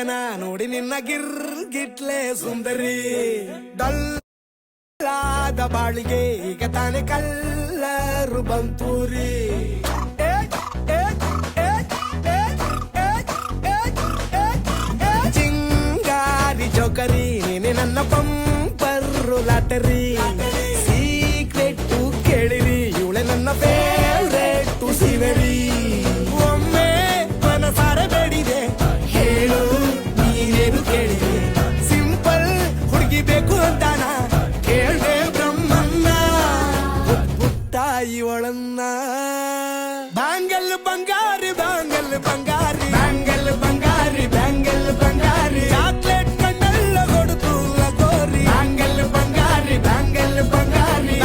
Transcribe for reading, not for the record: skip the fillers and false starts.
ಆದೆನ ನೋಡಿ ನಿನ್ನ ಗಿಟ್ಲೆ ಸುಂದರಿ ಡಲ್ಲಾದ ಬಾಳಿಗೆ ಈಗ ತಾನೆ ಕಲ್ಲರು ಬಂತೂರಿ ಚಿಂಗಾರಿ ಜೋಕರಿ ನೀನೆ ನನ್ನ ಬಂಪರು ಲಾಟರಿ ಸೀಕ್ರೆಟ್ ಕೇಳಿರಿ ಇವಳೆ ನನ್ನ ಫೇವ್ರೇಟ್ ಸಿವೆರಿ ಒಮ್ಮೆ ಮನಸಾರೆ ಬೇಡಿದೆ ಹೇಳು ನೀನೇನು ಕೇಳಿದೆ ಸಿಂಪಲ್ ಹುಡುಗಿ ಬೇಕು ಅಂತಾನ ಕೇಳ್ದೆ ಬ್ರಹ್ಮನ್ನ ಪುಟ್ಟಾಯಿ ಒಳನ್ನ ಬ್ಯಾಂಗಲ್ ಬಂಗಾರಿ ಬ್ಯಾಂಗಲ್ ಬಂಗಾರಿ ಬ್ಯಾಂಗಲ್ ಬಂಗಾರಿ ಬ್ಯಾಂಗಲ್ ಬಂಗಾರಿ ಚಾಕ್ಲೇಟ್ ಕಣ್ಣೆಲ್ಲ ಕೊಡುತ್ತಲ್ಲ ಗೋರಿ ಬ್ಯಾಂಗಲ್ ಬಂಗಾರಿ ಬ್ಯಾಂಗಲ್ ಬಂಗಾರಿ